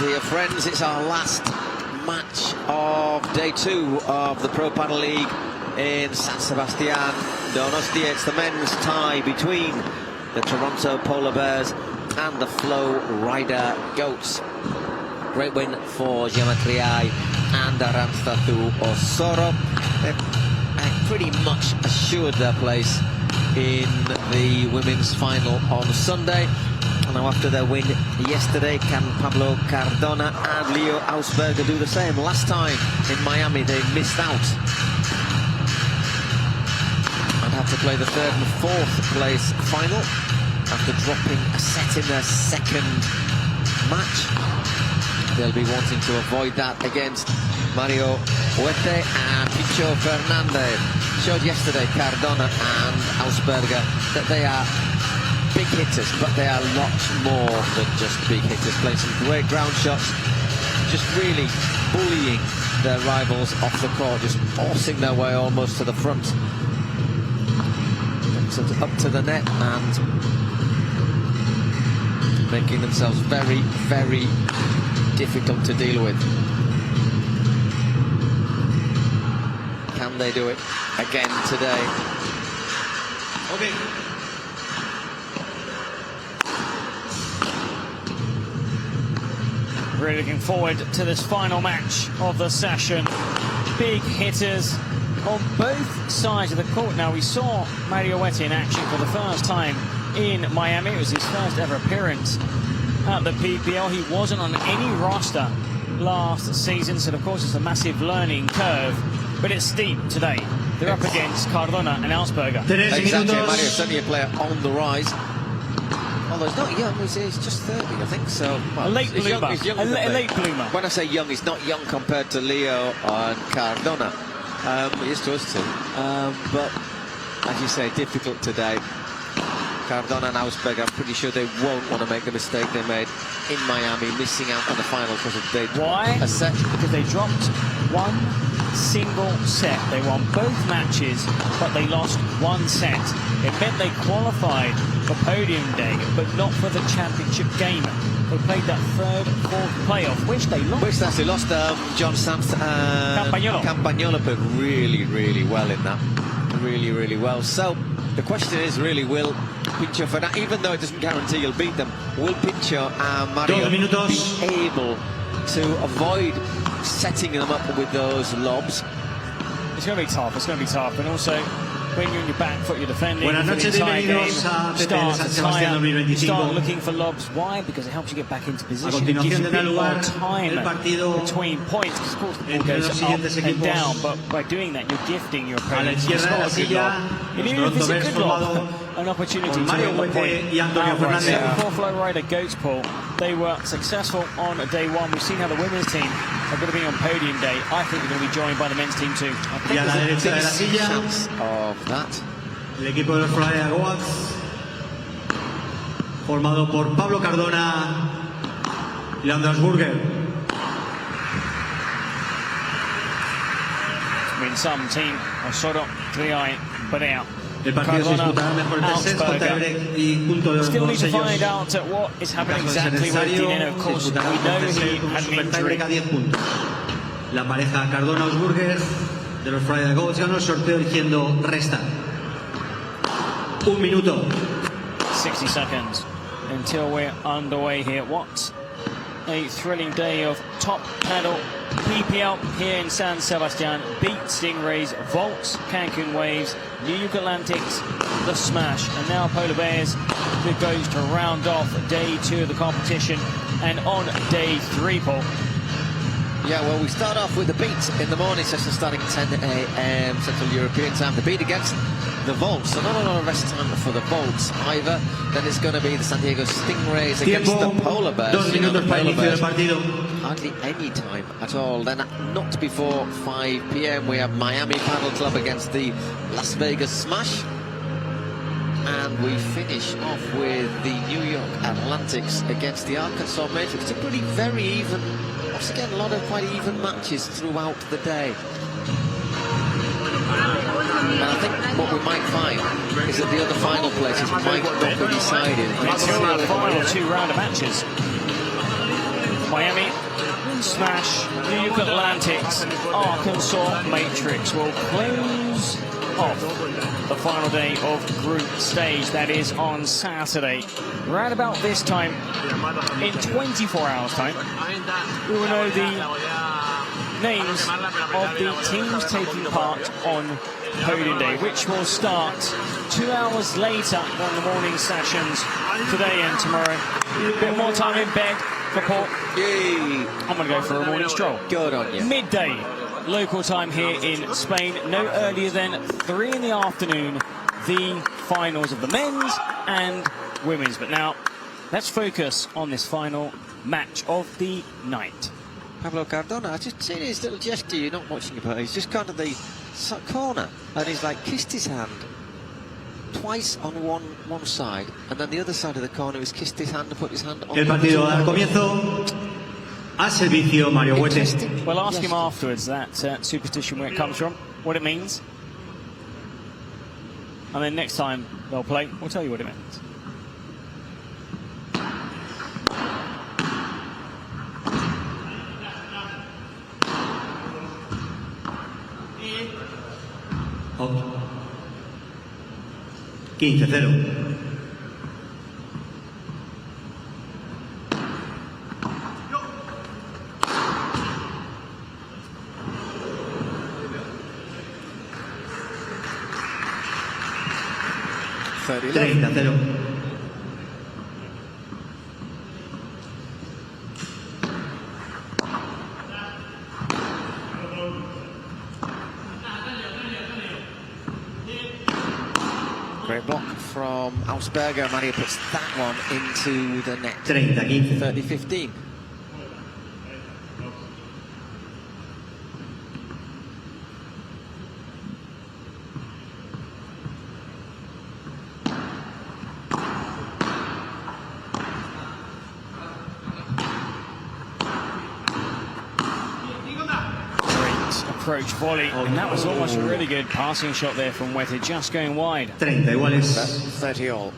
Dear friends, it's our last match of day 2 of the Pro Padel League in San Sebastián. It's the men's tie between the Toronto Polar Bears and the Flowrida Goats. Great win for Geometriai and Aranzatu Osoro. They've pretty much assured their place in the women's final on Sunday. And now after their win yesterday, can Pablo, Cardona and Leo Augsburger do the same? Last time in Miami they missed out and had to play the 3rd and 4th place final after dropping a set in their second match. They'll be wanting to avoid that against Mario Huete and Pincho Fernandez. Showed yesterday, Cardona and Augsburger, that they are big hitters, but they are lots more than just big hitters. Playing some great ground shots, just really bullying their rivals off the court, just forcing their way almost to the front, up to the net, and making themselves very, very difficult to deal with. Can they do it again today? Okay. Really looking forward to this final match of the session. Big hitters on both sides of the court. Now, we saw Mario Huete in action for the first time in Miami. It was his first ever appearance at the PPL. He wasn't on any roster last season, so of course it's a massive learning curve, but it's steep today. They're up against Cardona and Augsburger. Exactly, Mario's certainly a player on the rise. Although he's not young, he's just 30, I think. So well, a late bloomer. A late bloomer. When I say young, he's not young compared to Leo and Cardona. He is to us too. But as you say, difficult today. Cardona and Augsburger, I'm pretty sure they won't want to make the mistake they made in Miami, missing out on the final because of a set. Because they dropped one single set. They won both matches, but they lost one set. It meant they qualified for podium day, but not for the championship game. They played that 3rd, 4th playoff, which they lost. They lost John Sanz Campagnolo played really, really well in that. Really, really well. So the question is really, will Pincho Fernandez, even though it doesn't guarantee you'll beat them, will Pincho and Mario be able to avoid setting them up with those lobs? It's going to be tough. It's going to be tough. And also, when you're on your back foot, you're defending for the entire game. Start looking for lobs. Why? Because it helps you get back into position. It gives you a bit more time between points. Because of course the ball goes up and down, but by doing that, you're gifting your opponent. It's not a good lob. Even if it's a good lob, an opportunity to win the point. Before Flowrida Goats, Paul, they were successful on day 1. We've seen how the women's team are going to be on podium day. I think they're going to be joined by the men's team too. I think there's a big chance of that. El equipo de los Flowrida Goats, formado por Pablo Cardona y Augsburger. Win some team, Osoro, Triai, Badea. El partido se disputará mejor el tercer contra Break y junto de los Still need to sellos. find out what is happening exactly with Dinero. Of course, we know he had an injury. A 10 puntos. La pareja Cardona-Augsburger de los Flowrida Goats ganó el sorteo eligiendo resta. 1 minuto. 60 seconds until we're underway here. What a thrilling day of top paddle PPL here in San Sebastián. Beat Stingrays, Volts, Cancun Waves, New York Atlantics, the Smash, and now Polar Bears, who goes to round off day 2 of the competition. And on day 3, Paul. Yeah, well, we start off with the beat in the morning session starting 10 a.m. Central European time. The beat against the Volts. So not a lot of rest time for the Volts either. Then it's going to be the San Diego Stingrays against the Polar Bears. 2 minutos para inicio del partido. Hardly any time at all. Then not before 5 p.m. we have Miami Padel Club against the Las Vegas Smash. And we finish off with the New York Atlantics against the Arkansas Matrix. It's a pretty very even, once again, a lot of quite even matches throughout the day. And I think what we might find is that the other final places might not be decided until the final 2 round of matches. Miami smash. New York Atlantic's Arkansas Matrix will close off the final day of group stage. That is on Saturday. Right about this time, in 24 hours time, we will know the names of the teams taking part on podium day, which will start 2 hours later than the morning sessions today and tomorrow. A bit more time in bed for Paul. Yay. I'm going to go for a morning stroll. Good on you. Midday local time here in Spain, no earlier than 3 in the afternoon, the finals of the men's and women's. But now let's focus on this final match of the night. Pablo Cardona, I just seen his little gesture. You're not watching it, but he's just gone to the corner and he's like kissed his hand twice on one side, and then the other side of the corner he's kissed his hand and put his hand on. El partido al comienzo. A servicio Mario Huete. Well, ask him afterwards that superstition, where it comes from, what it means, and then next time they'll play, we'll tell you what it means. Out. 15-0. Great block from Augsburger. Mario puts that one into the net. 30-15. 30-15. Approach volley, and that was almost a really good passing shot there from Huete, just going wide. 30 iguales. 30 all.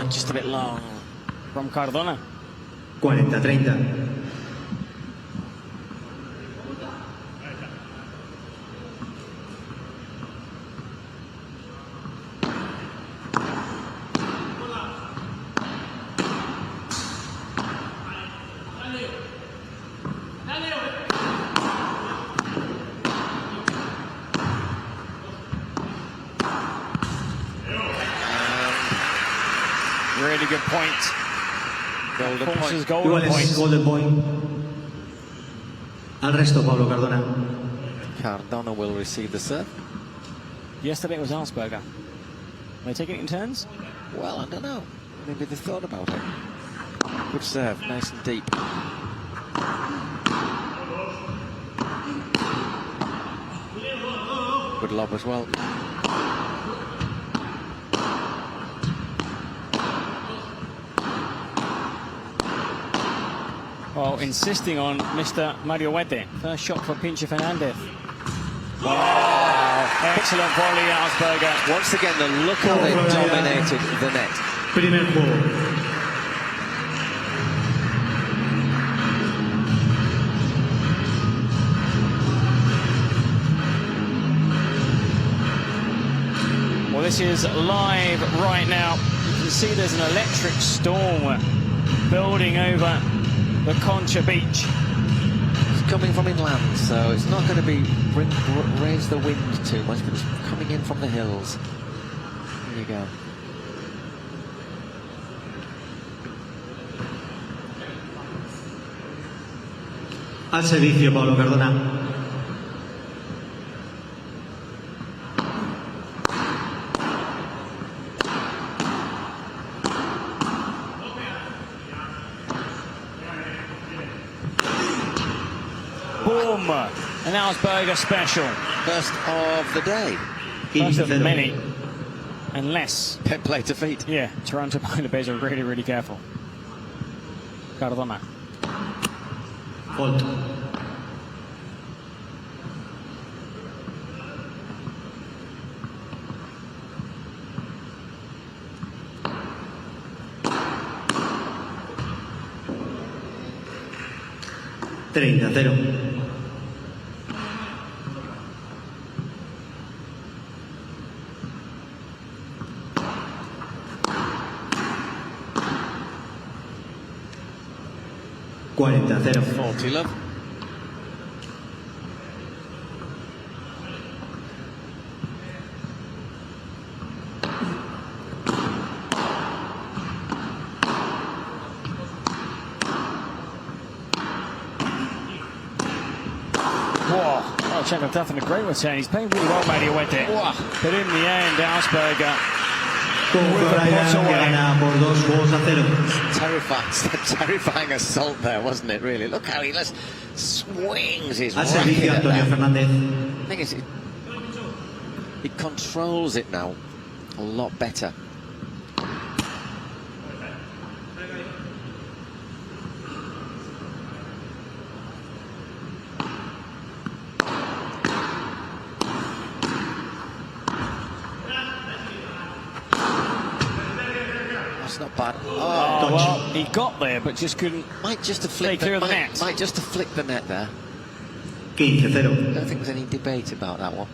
Just a bit long from Cardona. 40-30. Really good point. Golden point. Golden point. Golden point. Al resto, Pablo Cardona. Cardona will receive the serve. Yesterday it was Augsburger. Are they taking it in turns? Well, I don't know. Maybe they thought about it. Good serve, nice and deep. Good lob as well. Well, insisting on Mr. Mario Huete. First shot for Pincho Fernandez. Wow. Excellent volley, Augsburger. Once again, the look how they dominated the net. Primer juego. Well, this is live right now. You can see there's an electric storm building over the Concha Beach. It's coming from inland, so it's not going to be raise the wind too much, but it's coming in from the hills. There you go. Al servicio, Pablo Cardona. Boom! An Augsburger special. First of the day. First of many. Unless Pet play to feet. Yeah, Toronto Pilot Bays are really, really careful. Cardona. Fault. Treinta, 0. Cuarenta, 0. 40 love. Check on tough and a great return. He's playing really well, Mario Huete. But in the end, Augsburger Terrifying assault there, wasn't it, really? Look how he just swings his racket at Fernández. The thing is, he controls it now a lot better. Not bad. Oh, well, he got there, but just couldn't. Might just have flicked the net. Might just have flicked the net there. 15, 0. I don't think there's any debate about that one.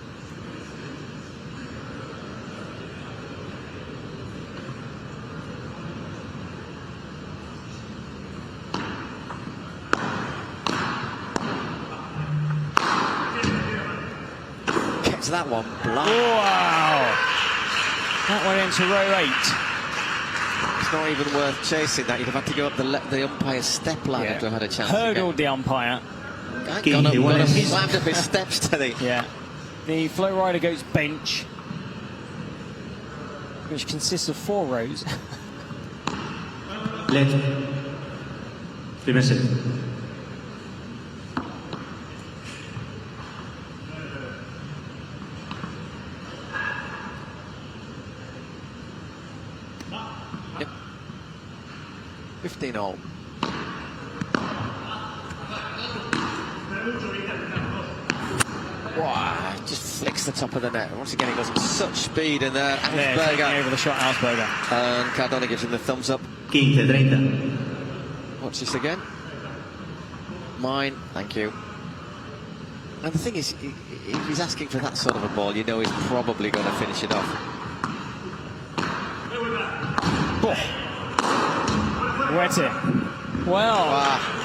Gets that one blind. Wow! That went into row 8. Not even worth chasing that. You'd have had to go up the umpire's step ladder to have had a chance. Hurdled the umpire. Slammed up his steps to the... Yeah. The Flowrida Goats bench, which consists of 4 rows. Let. Primer set. Yep. 15 all. Wow, just flicks the top of the net. Once again, it goes at such speed in there. Augsburger over the shot, Augsburger. And Cardona gives him the thumbs up. 15, 30. Watch this again. Mine, thank you. And the thing is, if he's asking for that sort of a ball, you know he's probably going to finish it off. Huete. Well,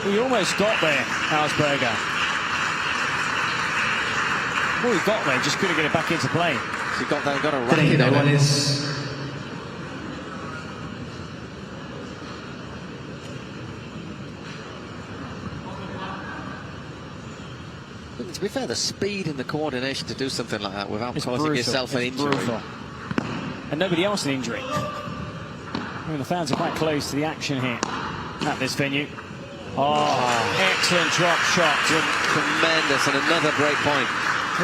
we almost got there, Augsburger. Well, we got there, just couldn't get it back into play. So he got there and got a racket on it. To be fair, the speed and the coordination to do something like that without causing yourself an injury. Brutal. And nobody else an injury. I mean, the fans are quite close to the action here at this venue. Oh, excellent drop shot. Tremendous, and another great point.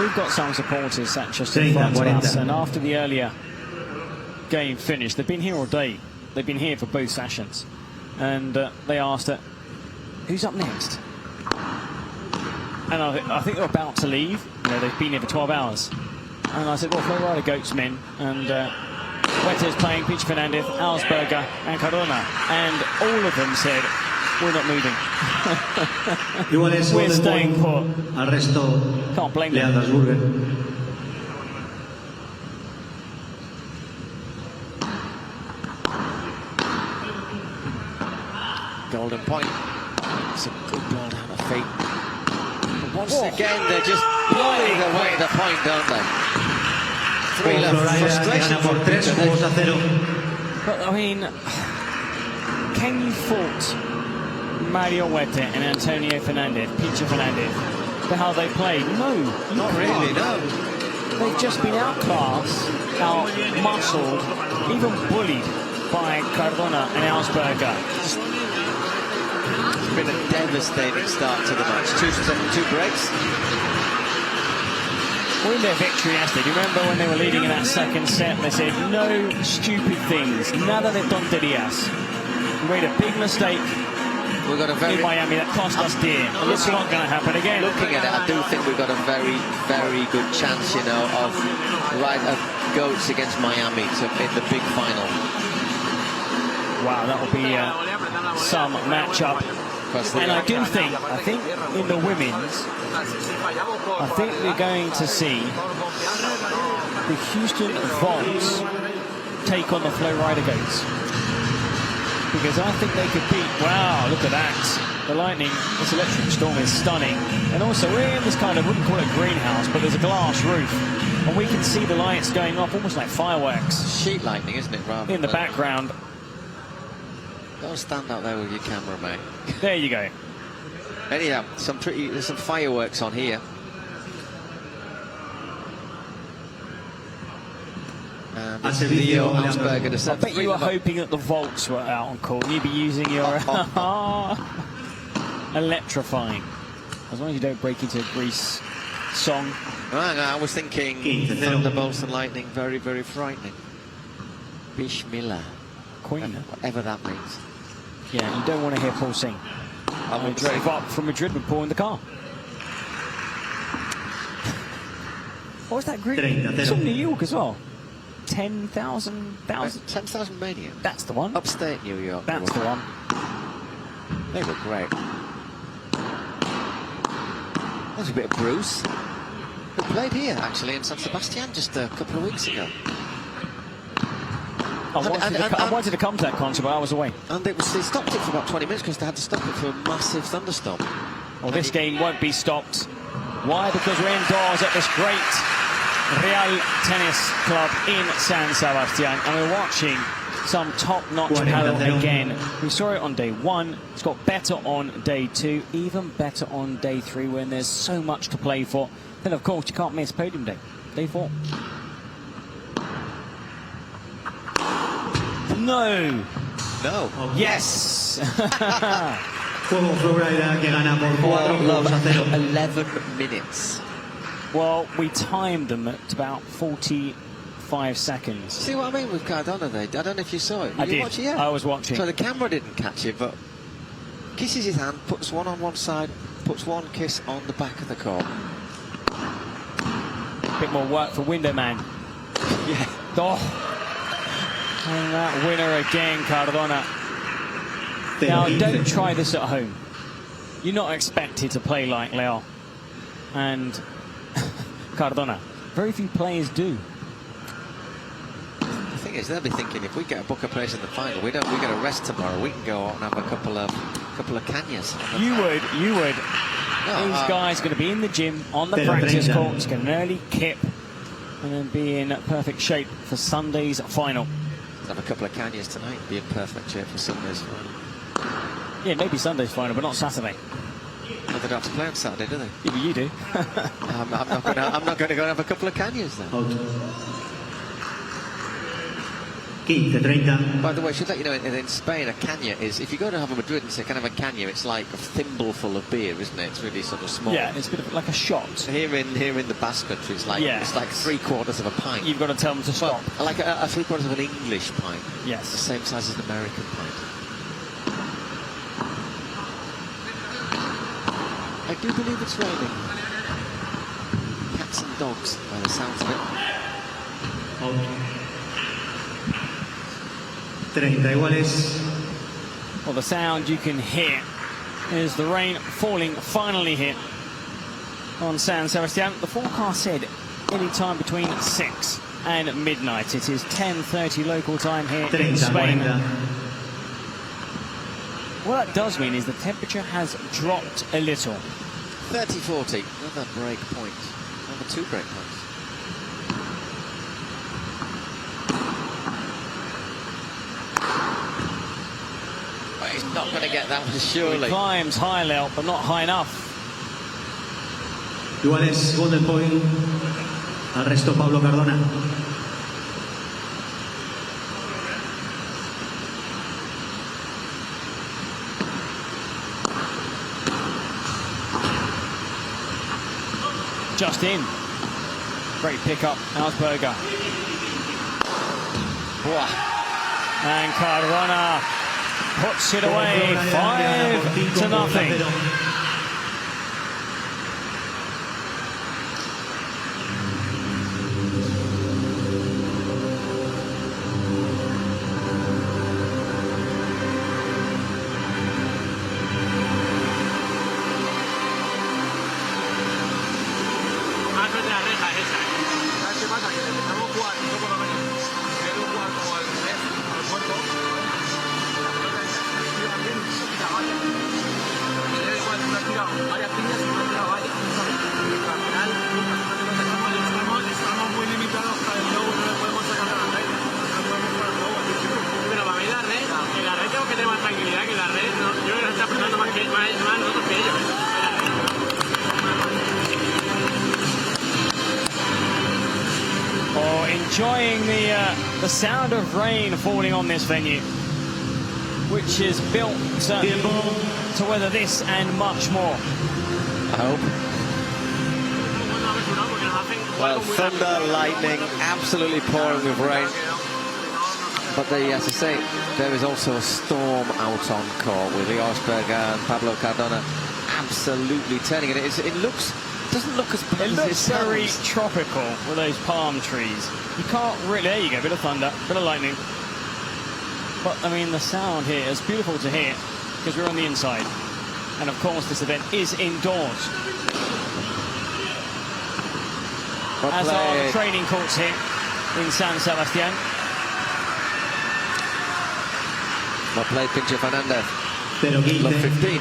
We've got some supporters that just in front of us, and after the earlier game finished, they've been here all day. They've been here for both sessions, and they asked, who's up next? And I think they're about to leave. You know, they've been here for 12 hours. And I said, well, Flowrida Goats men, and Huete is playing Pincho, Fernandez, Augsburger, and Cardona. And all of them said, we're not moving. We're staying put. Can't blame them. Augsburger. Golden point. It's a good ball down the feet. But once again, they're just blowing away the point, don't they? 3-love frustration for Pincho. But I mean, can you fault Mario Huete and Antonio Fernandez, Pincho Fernandez, for how they played? No, not really, no. They've just been outclassed, out-muscled, even bullied by Cardona and Augsburger. It's been a devastating start to the match. Two breaks. With their victory yesterday, do you remember when they were leading in that second set? They said, no stupid things, nada de tonterías. We made a big mistake, we've got a very... In Miami, that cost us dear. It's not going to happen again. Looking at it, I do think we've got a very, very good chance, you know, of Goats against Miami in the big final. Wow, that will be some matchup. And I think in the women's, I think we're going to see the Houston Vols take on the Flowrida Goats. Because I think they could beat... Wow, look at that. The lightning, this electric storm is stunning. And also, we're in this kind of, wouldn't call it greenhouse, but there's a glass roof. And we can see the lights going off, almost like fireworks. Sheet lightning, isn't it, rather? In the background. Don't stand out there with your camera, mate. There you go. Anyhow, there's some fireworks on here. And Augsburger, I bet you were hoping that the Volts were out on call. You'd be using your electrifying. As long as you don't break into a Grease song. Right, I was thinking thunderbolts and lightning, very, very frightening. Bishmillah. Queen. Whatever that means. Yeah, you don't want to hear Paul sing. I drove up from Madrid with Paul in the car. What was that group? It's from New York as well. 10,000 Mania. That's the one. Upstate New York. That's the one. They were great. There's a bit of Bruce, who played here actually in San Sebastián just a couple of weeks ago. I wanted to come to that concert, but I was away. And they stopped it for about 20 minutes because they had to stop it for a massive thunderstorm. Well, this game won't be stopped. Why? Because we're indoors at this great Real Tennis Club in San Sebastián, and we're watching some top-notch paddle again. We saw it on day 1. It's got better on day 2, even better on day 3 when there's so much to play for. Then, of course, you can't miss podium day, day 4. No. No. Yes. Flowrida que gana por 11 minutes. Well, we timed them at about 45 seconds. See what I mean with Cardona there? I don't know if you saw it. I did. Watching? Yeah. I was watching. So the camera didn't catch it, but kisses his hand, puts one on one side, puts one kiss on the back of the court. A bit more work for Window Man. Yeah. Oh. And that winner again, Cardona. Now, don't try this at home. You're not expected to play like Leo and Cardona. Very few players do. The thing is, they'll be thinking, if we get a book of place in the final, we get a rest tomorrow. We can go out and have a couple of canyas. You would. No, These guys are going to be in the gym on the practice courts, get an early kip, and then be in perfect shape for Sunday's final. Have a couple of canyas tonight, be in perfect shape for Sunday's final. Yeah, maybe Sunday's final, but not Saturday. Well, they don't have to play on Saturday, do they? Yeah, but you do. I'm not going to go and have a couple of canyas then. 15-30. By the way, I should let you know, in Spain, a caña is, if you go to have a Madrid and say, can I have a caña, it's like a thimbleful of beer, isn't it? It's really sort of small. Yeah, it's a bit of like a shot. Here in the Basque Country, it's like, it's like 3/4 of a pint. You've got to tell them to stop. Well, like a 3/4 of an English pint. Yes. The same size as an American pint. I do believe it's raining. Cats and dogs, by the sounds of it. 30 iguales. Well, the sound you can hear is the rain falling finally here on San Sebastián. The forecast said any time between 6 and midnight. It is 10:30 local time here in Spain. 40. What that does mean is the temperature has dropped a little. 30-40, another break point. Another 2 break points. He's not going to get that one, surely. He climbs high, Leo, but not high enough. Iguales, golden point. Al resto, Pablo Cardona. Just in. Great pickup, Augsburger. And Cardona puts it away. 8-0. Enjoying the sound of rain falling on this venue, which is built to weather this and much more. I hope. Well, thunder, lightning, absolutely pouring with rain. But as I say, there is also a storm out on court with the Augsburger and Pablo Cardona absolutely turning it. Doesn't look as bad. It looks very tropical with those palm trees. You can't really. There you go, bit of thunder, bit of lightning. But I mean, the sound here is beautiful to hear because we're on the inside, and of course, this event is indoors. As are the training courts here in San Sebastián. Well played, Pincho Fernandez. Love 15.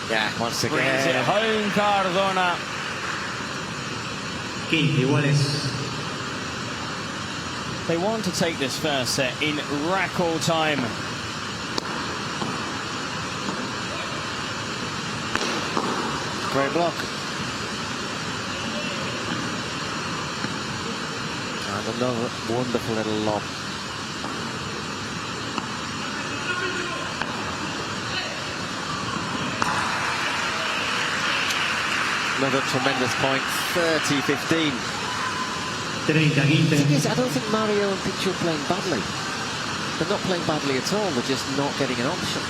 Yeah, once again. Brings it home, Cardona. 15 iguales. They want to take this first set in record time. Great block. And another wonderful little lob. Another tremendous point, 30-15. 30-15. The thing is, I don't think Mario and Pincho are playing badly. They're not playing badly at all, they're just not getting an option.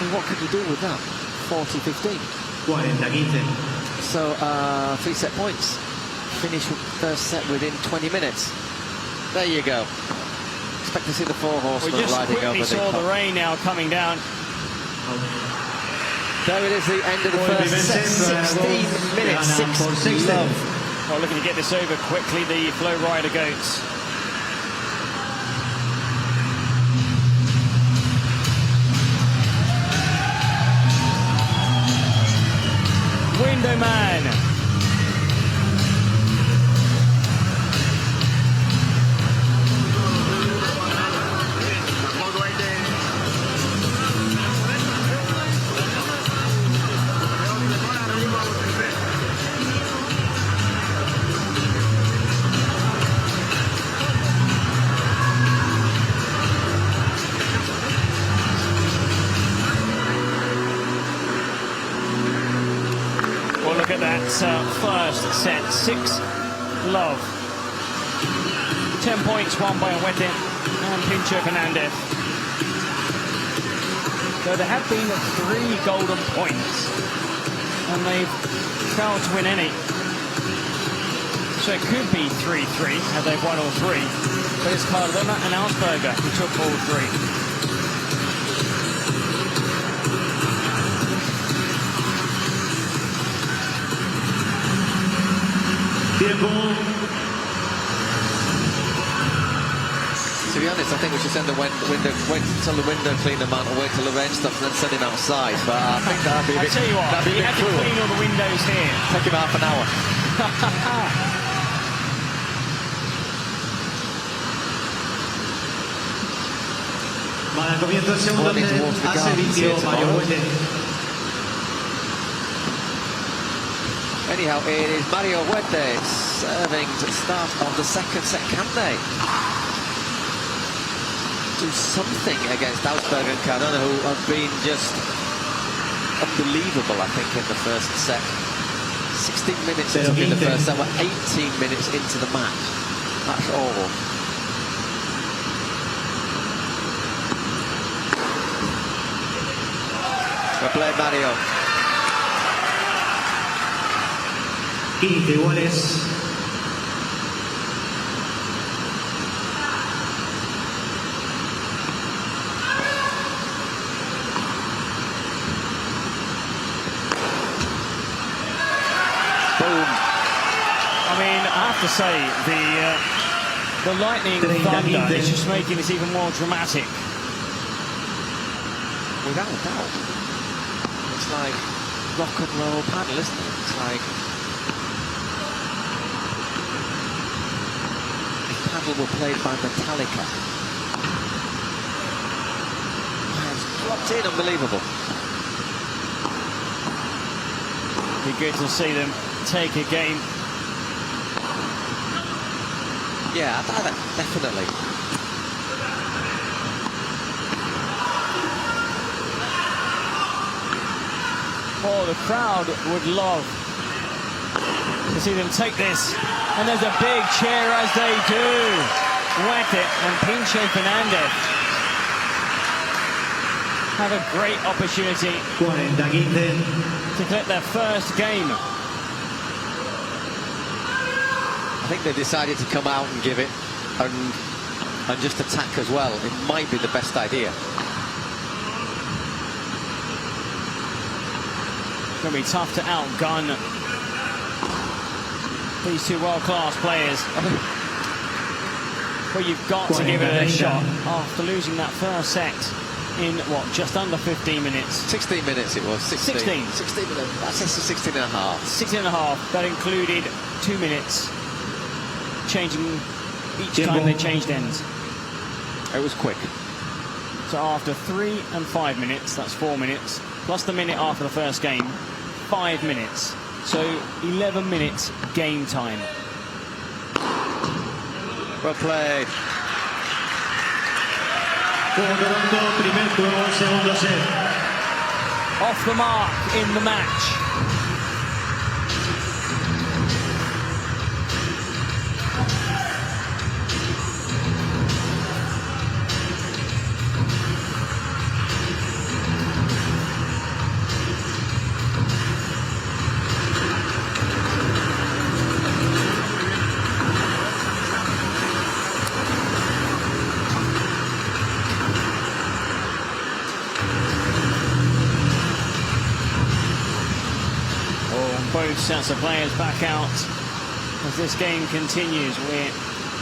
And what could you do with that? 40-15. 40-15. So, 3 set points. Finish first set within 20 minutes. There you go. Expect to see the 4 horsemen riding over the... We just quickly saw the rain now coming down. There it is, the end of the first set. 16 minutes, 6 love. Well, looking to get this over quickly, the Flowrida Goats. Window man. Look at that first set, 6 love. 10 points won by Huete and Pincho Fernández. So there have been 3 golden points and they've failed to win any. So it could be 3-3 had they won all 3. But it's Cardona and Augsburger who took all 3. Tiempo. To be honest, I think we should send the wait until the window cleaner man or wait till the rain stops and then send him outside. But I think that'd be a bit, tell you what, that'd be a bit cruel. Clean all the windows here. Take him half an hour. Para comienzo el segundo set, a servicio Mario Huete. Anyhow, it is Mario Huete serving to start on the second set, can they? do something against Augsburger and Cardona, who have been just unbelievable, I think, in the first set. 16 minutes in the first set, we're 18 minutes into the match. That's all. Well played, Mario. 15 iguales. I mean, I have to say, the lightning thunder is just making this even more dramatic. Without a doubt. It's like rock and roll paddle, isn't it? It's like if paddle were played by Metallica. It's dropped in, unbelievable. Be good to see them take a game. Yeah, definitely. Oh, the crowd would love to see them take this. And there's a big cheer as they do. Huete and Pincho Fernandez have a great opportunity 40-15. to collect their first game. I think they decided to come out and give it and just attack as well. It might be the best idea. It's going to be tough to outgun these two world-class players. But you've got to give it a shot after losing that first set in, what, just under 15 minutes? 16 minutes it was. 16 minutes. That's 16 and a half. 16 and a half. That included 2 minutes. Changing each time they changed ends. It was quick. So after 3 and 5 minutes, that's 4 minutes, plus the minute after the first game, 5 minutes. So 11 minutes game time. Well played. Primer juego, segundo set. Off the mark in the match. Both sets of players back out as this game continues. We're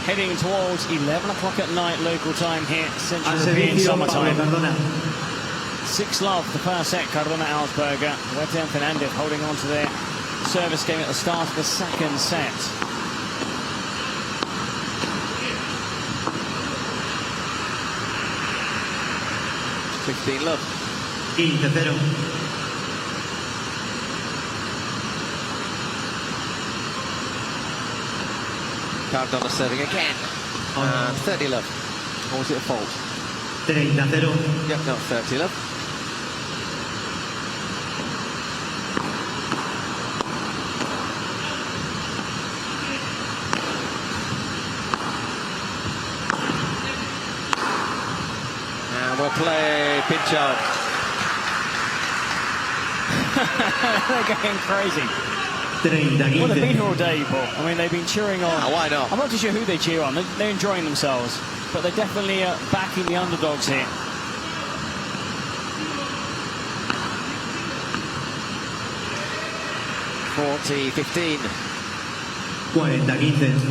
heading towards 11 o'clock at night local time here, Central European summertime. 6-love the first set, Cardona Augsburger. Huete and Fernandez holding on to their service game at the start of the second set. love. 15-0. Cardona serving again. And 30 love. Or was it a fault? 30-0. Yep, no, 30 love. And we'll play Pincho. They're going crazy. 30-15. Well, they've been here all day, Paul. I mean, they've been cheering on. Oh, why not? I'm not too sure who they cheer on. They're enjoying themselves. But they're definitely backing the underdogs here. (40-15). 40-15.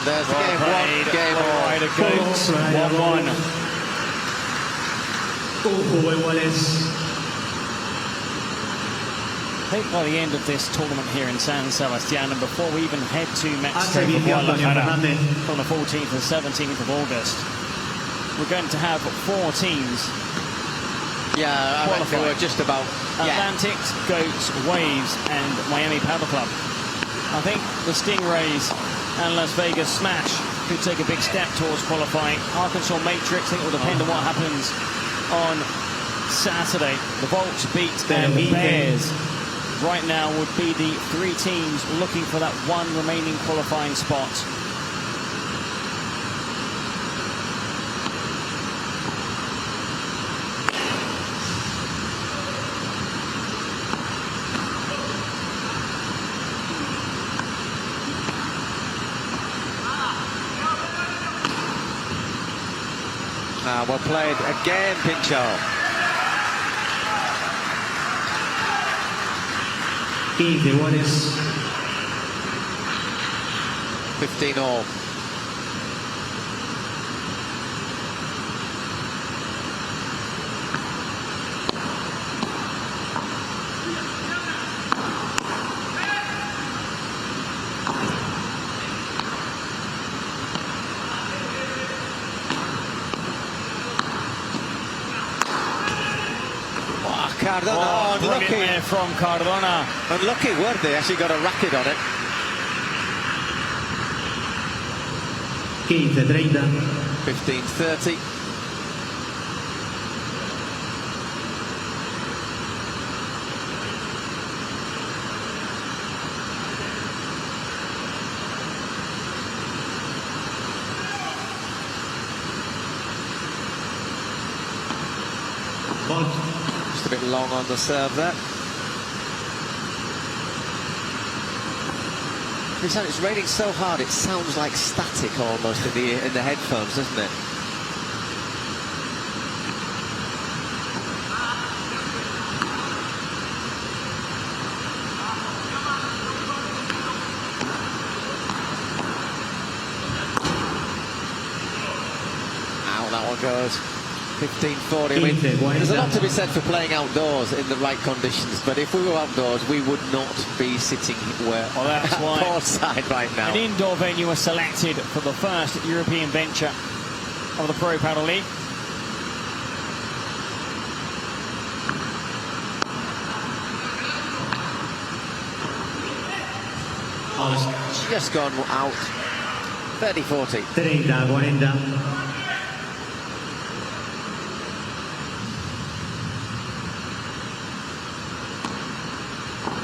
There's the game. Game Flowrida Goats. 1-1. Un juego iguales. I think by the end of this tournament here in San Sebastián, and before we even head to Mexico from the 14th and 17th of August, we're going to have 4 teams. Yeah, I think they were just about Atlantic, Goats, Waves, and Miami Padel Club. I think the Stingrays and Las Vegas Smash could take a big step towards qualifying. Arkansas Matrix, I think it will depend on what happens on Saturday. The Volts beat and the Bears right now would be the 3 teams looking for that 1 remaining qualifying spot. Well played again, Pincho. 15 all. Cardona, unlucky from Cardona. Unlucky, weren't they? Actually got a racket on it. 15-30. 15-30. Just a bit long on the serve there. It's raining so hard it sounds like static almost in the headphones, doesn't it? Out that one goes. 15-40. I mean, there's a lot to be said for playing outdoors in the right conditions, but if we were outdoors, we would not be sitting where that's why courtside right now. An indoor venue was selected for the first European venture of the Pro Padel League. Just gone out. 30-40. 30-40.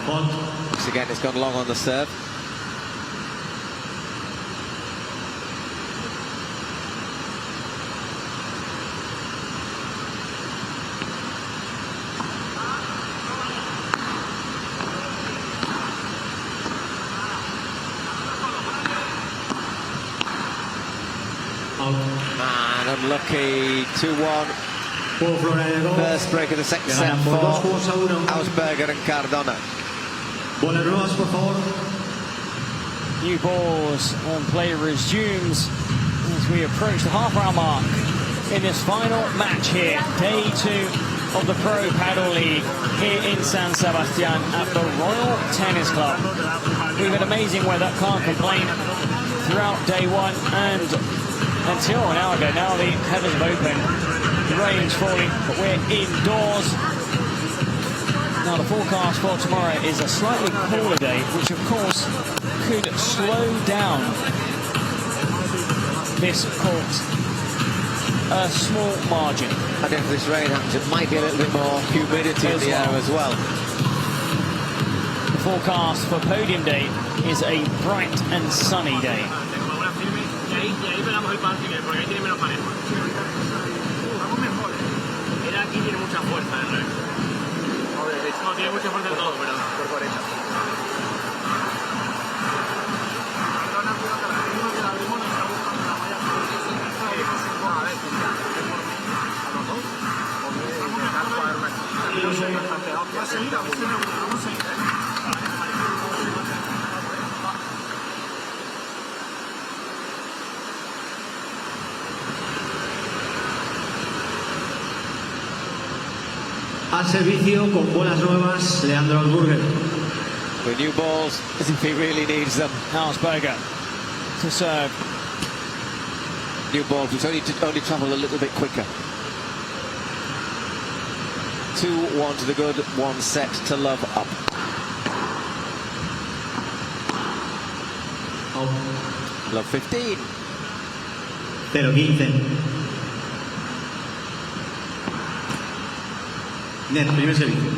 Once again, it's gone long on the serve. And unlucky. 2-1. First break of the second set for Augsburger and Cardona. New balls and play resumes as we approach the half-hour mark in this final match here, day 2 of the Pro Padel League here in San Sebastián at the Royal Tennis Club. We've had amazing weather, can't complain, throughout day 1 and until an hour ago. Now the heavens have opened, the rain's falling, but we're indoors. Now the forecast for tomorrow is a slightly cooler day, which of course could slow down this court a small margin. And if this rain happens, it might be a little bit more humidity in the air as well. The forecast for podium day is a bright and sunny day. No tiene mucha fuerza todo, pero por 40. al servicio con bolas nuevas, Leandro Augsburger. With new balls, as if he really needs them. Augsburger to serve. New balls, which only travel a little bit quicker. 2-1 to the good, 1 set to love up. Love 15. 0-15. Net, primer servicio.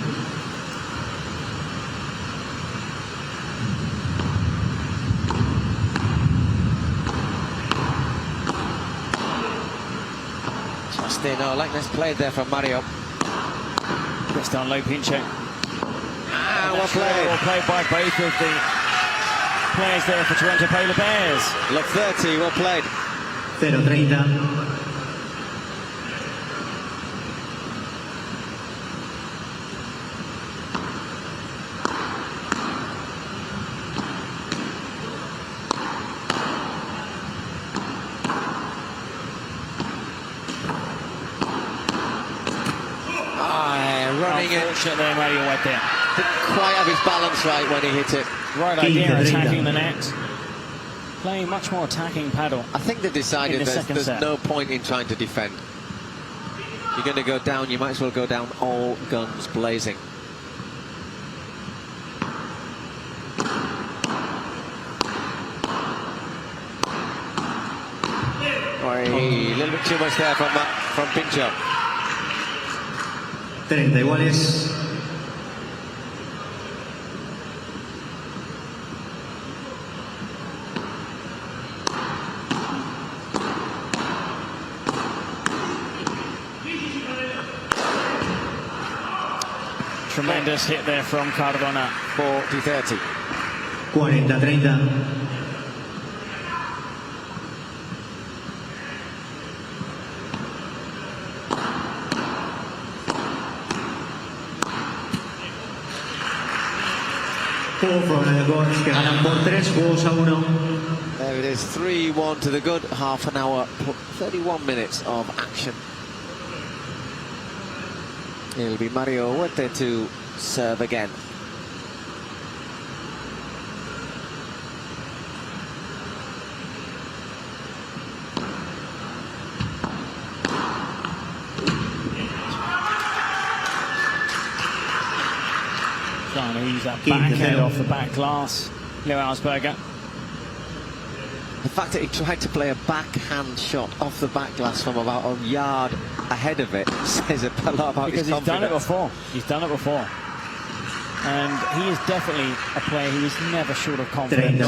Justin, oh, like this played there from Mario. Gets down low, Pincho. Well played. Well played by both of the players there for Toronto Polar Bears. Love 30, well played. 0-30. Unfortunately, Mario Huete didn't quite have his balance right when he hit it. Right idea, attacking the net. Playing much more attacking paddle. I think they decided there's no point in trying to defend. You're going to go down, you might as well go down all guns blazing. A little bit too much there from Pincho. 30 iguales. Tremendous hit there from Cardona. 40-30. 40-30. Flowrida Goats que ganan por 3-1. There it is, 3-1 to the good. Half an hour, 31 minutes of action. It'll be Mario Huete to serve again. Trying to use that backhand off the back glass, Leo Augsburger. The fact that he tried to play a backhand shot off the back glass from about a yard ahead of it says a lot about his confidence. Because he's done it before. He's done it before. And he is definitely a player who is never short of confidence.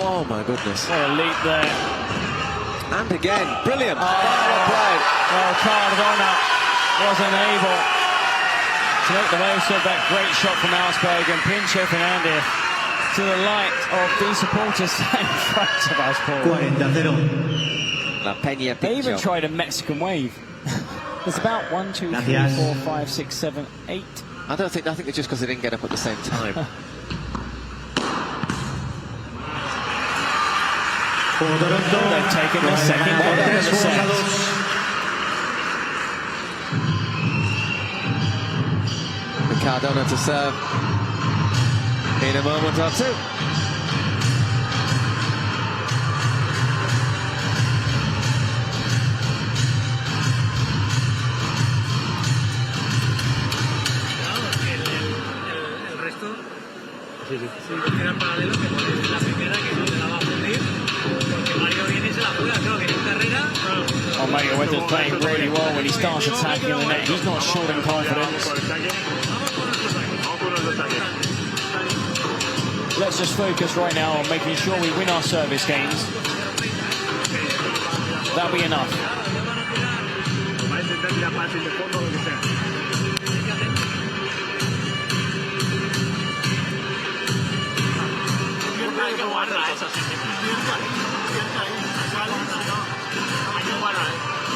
Oh my goodness. What a leap there. And again, brilliant. Well played. Well, Cardona wasn't able to make the most of that great shot from Augsburger, and Pincho Fernandez to the light of the supporters in front of us, Paul. 40-0. La Peña Pincho. They even tried a Mexican wave. There's about 1, 2, 3, 4, 5, 6, 7, 8. I think it's just because they didn't get up at the same time. They've taken the second one of the set. Cardona to serve in a moment or two. El resto, sí, era paralelo, que es la primera que no se la va a fundir, porque Mario viene y se la juega, creo que en carrera. Oh, Mario Huete is playing really well when he starts attacking the net. He's not short in confidence. Let's just focus right now on making sure we win our service games. That'll be enough.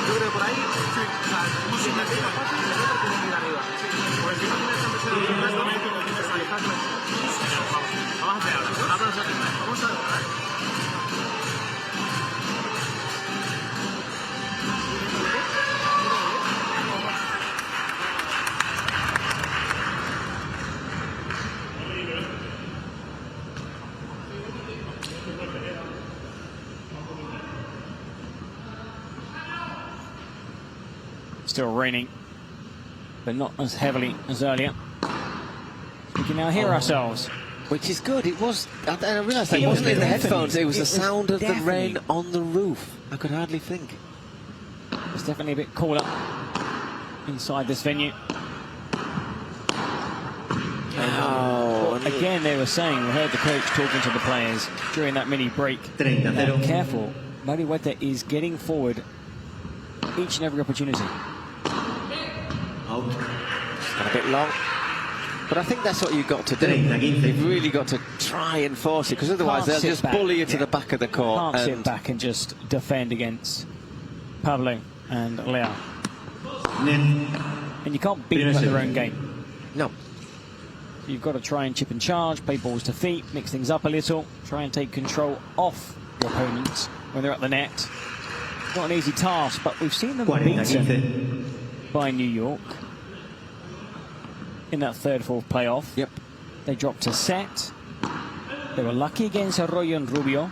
Yo creo que por ahí, sí, vamos a hacer ahora. Vamos a Still raining, but not as heavily as earlier. We can now hear ourselves. Which is good. It was, I realised that it wasn't in the headphones, it was the sound of the rain on the roof. I could hardly think. It's definitely a bit cooler inside this venue. Again, they were saying, we heard the coach talking to the players during that mini break. Careful, Mario Huete is getting forward each and every opportunity. Got a bit long. But I think that's what you've got to do. You've really got to try and force it, because otherwise they'll just bully you to the back of the court. Can't sit back and just defend against Pablo and Leo. And you can't beat them at their own game. No. You've got to try and chip and charge, play balls to feet, mix things up a little, try and take control off your opponents when they're at the net. Not an easy task, but we've seen them beaten by New York in that third-fourth playoff. Yep. They dropped a set. They were lucky against Arroyo and Rubio.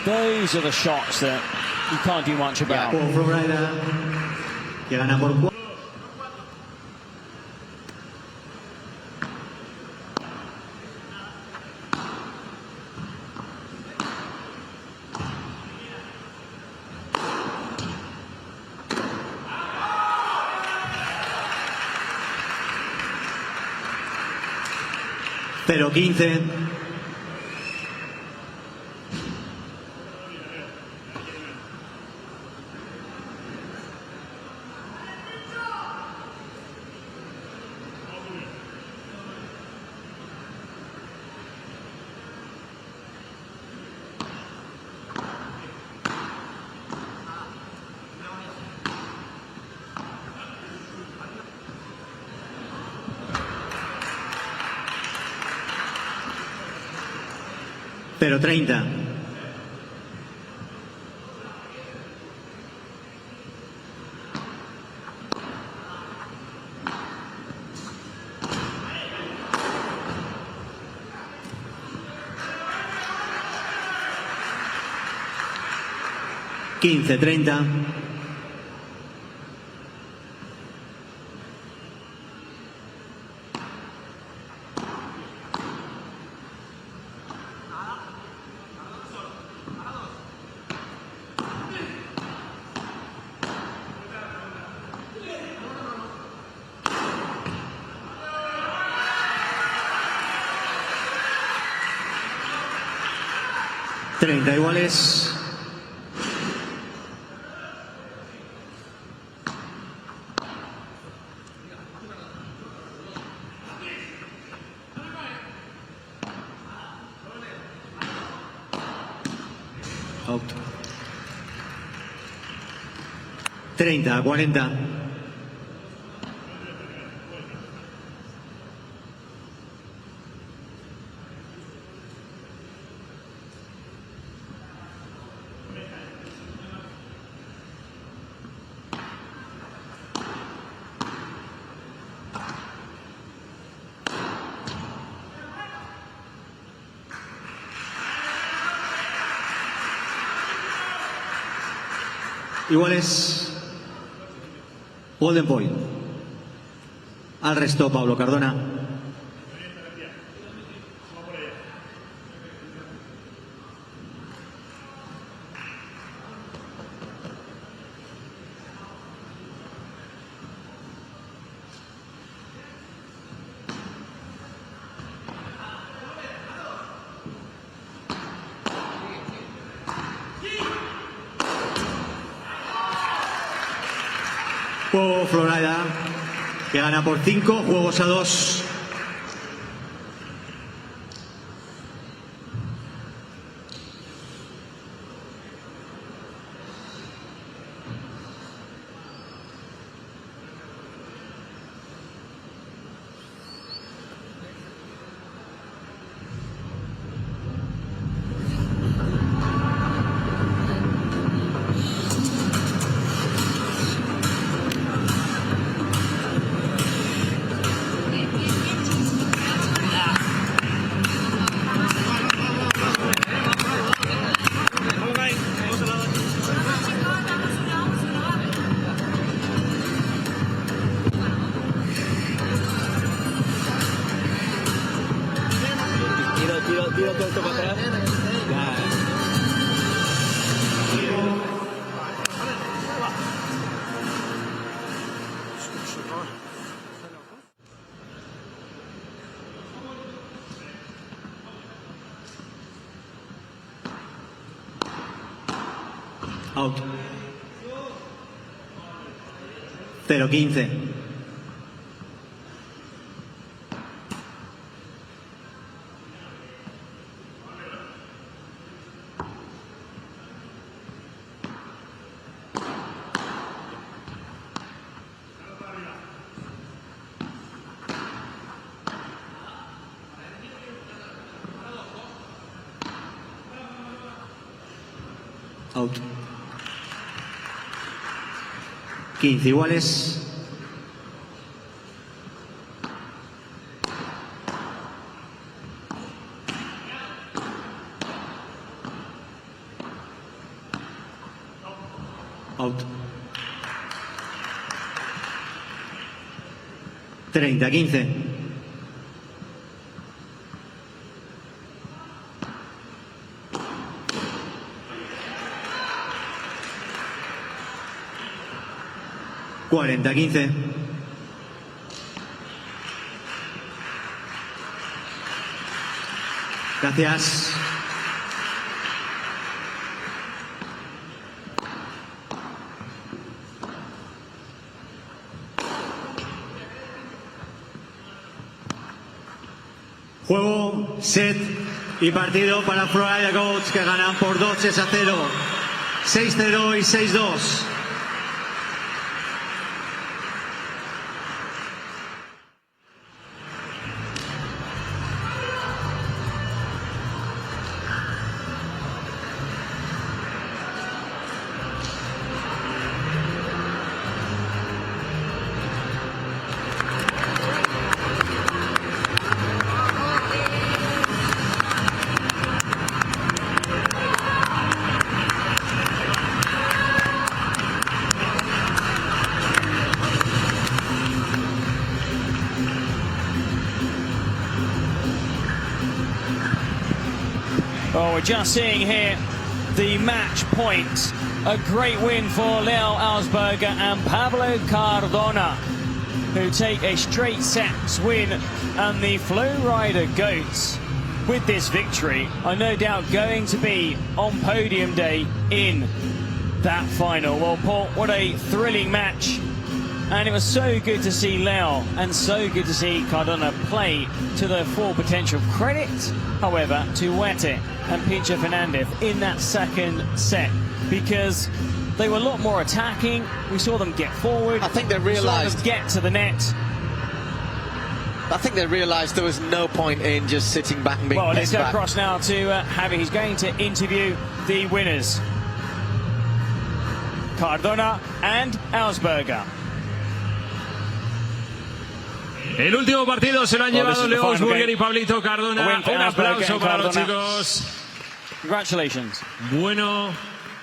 Those are the shots that you can't do much about. Que gana por 4. Pero 15. Pero 30. Quince, 30. Iguales. Out. 30, 40. Iguales. Golden point. Al resto, Pablo Cardona. Juego Flowrida, que gana por 5 juegos a 2. Out. 0-15. Out. 15 iguales. Out. 30-15. $40-15. Gracias. Juego, set y partido para Flowrida Goats, que ganan por 2-0, 6-0 y 6-2. Well, we're just seeing here the match point. A great win for Leo Augsburger and Pablo Cardona, who take a straight sets win, and the Flowrida Goats, with this victory, are no doubt going to be on podium day in that final. Well, Paul, what a thrilling match. And it was so good to see Leo and so good to see Cardona play to their full potential. Credit, however, to Huete and Pincho Fernandez in that second set, because they were a lot more attacking. We saw them get forward. I think they realised, get to the net. I think they realised there was no point in just sitting back and being Well, let's pissed go back. across now to Javi. He's going to interview the winners, Cardona and Augsburger. El último partido se lo han llevado Leo Augsburger y Pablito Cardona. Un aplauso para los chicos. Congratulations. Bueno,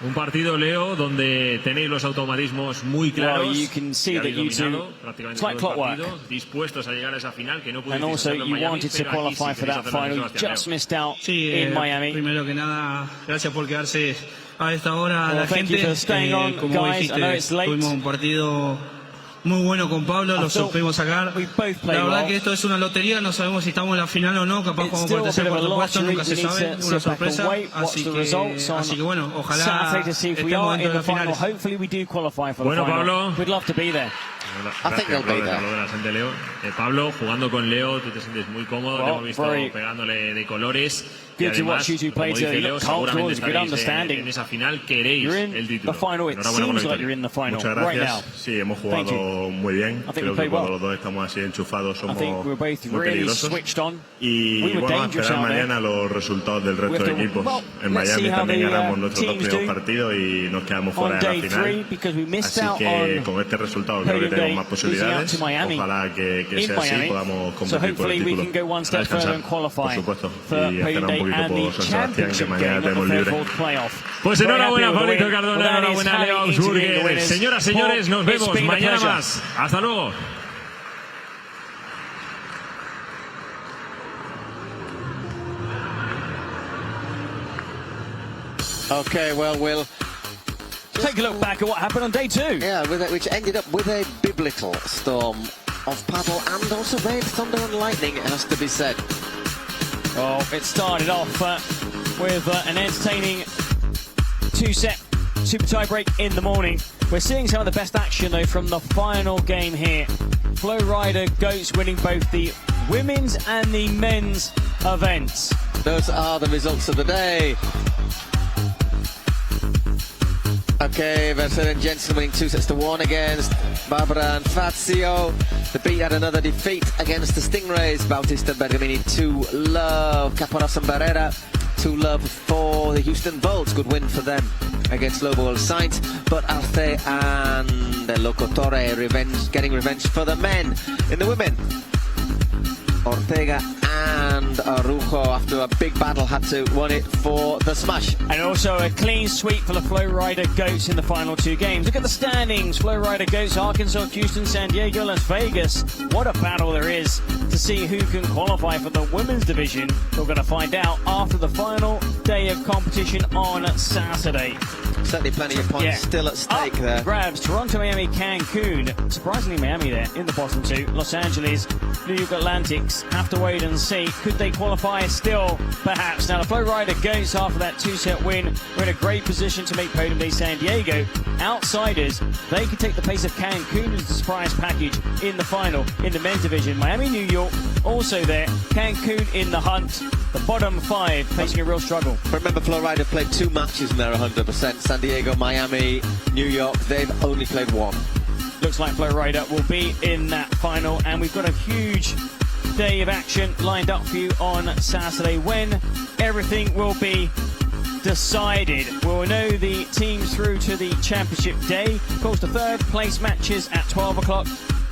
un partido, Leo, donde tenéis los automatismos muy claros. Well, you can see that you two, it's like clockwork. Dispuestos a llegar a esa final, que no And also, you wanted to qualify for that final. You just missed out in Miami. Primero que nada, gracias por quedarse a esta hora, la gente. Como dijiste, tuvimos un partido muy bueno con Pablo, lo supimos sacar. La verdad que esto es una lotería, no sabemos si estamos en la final o no, capaz como por el tercer cuarto puesto, nunca se sabe, una sorpresa. Así que bueno, ojalá estemos dentro de las finales. Bueno, Pablo. Leo. Pablo, jugando con Leo, tú te sientes muy cómodo, te hemos visto pegándole de colores. Y además, como dice Leo, seguramente estaréis en esa final, queréis el título. Enhorabuena por la victoria. Muchas gracias. Sí, hemos jugado muy bien. Creo que cuando los dos estamos así enchufados somos muy peligrosos. Y bueno, a esperar mañana los resultados del resto de equipos. En Miami también ganamos nuestros dos primeros partidos y nos quedamos fuera de la final. Así que con este resultado creo que tenemos más posibilidades. Ojalá que sea así, podamos competir por el título. A descansar, por supuesto. Y esperar un poquito por San Sebastián, que mañana tenemos libre. Pues enhorabuena, Pablito Cardona, enhorabuena, Leo Augsburger. Señoras, señores, nos vemos mañana más. Hasta luego. Okay, well, we'll take a look back at what happened on day two. Yeah, which ended up with a biblical storm of paddle and also rain, thunder and lightning, it has to be said. Oh, it started off with an entertaining two-set super tie break in the morning. We're seeing some of the best action though from the final game here. Flowrida Goats winning both the women's and the men's events. Those are the results of the day. Okay, Versailles and Jensen winning 2-1 against Barbara and Fazio. The Beat had another defeat against the Stingrays. Bautista Bergamini 2-love. Caporos and Barrera 2-love for the Houston Bolts. Good win for them against Lobo Sainz. But Arce and Locotore getting revenge for the men. In the women, Ortega and Arujo, after a big battle, had to win it for the smash. And also a clean sweep for the Flowrida Goats in the final 2 games. Look at the standings. Flowrida Goats, Arkansas, Houston, San Diego, Las Vegas. What a battle there is to see who can qualify for the women's division. We're going to find out after the final day of competition on Saturday. Certainly plenty of points still at stake there. Grabs Toronto, Miami, Cancun. Surprisingly, Miami there in the bottom 2. Los Angeles, New York Atlantics. Have to wait and see. Could they qualify still? Perhaps. Now, the Flowrida Goats, after that 2-set win, are in a great position to make podium day. San Diego. Outsiders, they could take the pace of Cancun as the surprise package in the final in the men's division. Miami, New York, also there. Cancun in the hunt. The bottom 5 facing a real struggle. Remember, Flowrida played 2 matches and they're 100%. San Diego, Miami, New York, they've only played 1. Looks like Flowrida will be in that final, and we've got a huge day of action lined up for you on Saturday when everything will be decided. We'll know the teams through to the championship day. Of course, the 3rd place matches at 12 o'clock.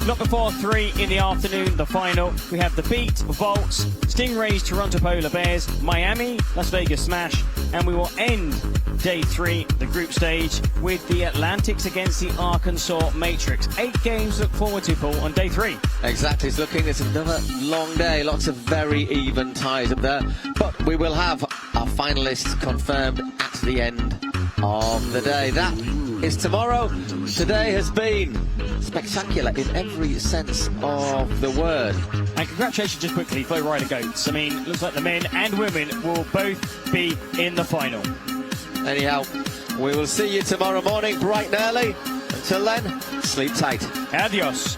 Not before 3 in the afternoon, the final. We have the Beat, Volts, Stingrays, Toronto Polar Bears, Miami, Las Vegas Smash, and we will end day 3, the group stage, with the Atlantics against the Arkansas Matrix. 8 games to look forward to, Paul, on day 3. Exactly, it's looking as another long day. Lots of very even ties up there. But we will have our finalists confirmed at the end of the day. That is tomorrow. Today has been spectacular in every sense of the word. And congratulations, just quickly, Flowrida Goats. I mean, looks like the men and women will both be in the final. Anyhow, we will see you tomorrow morning, bright and early. Until then, sleep tight. Adios.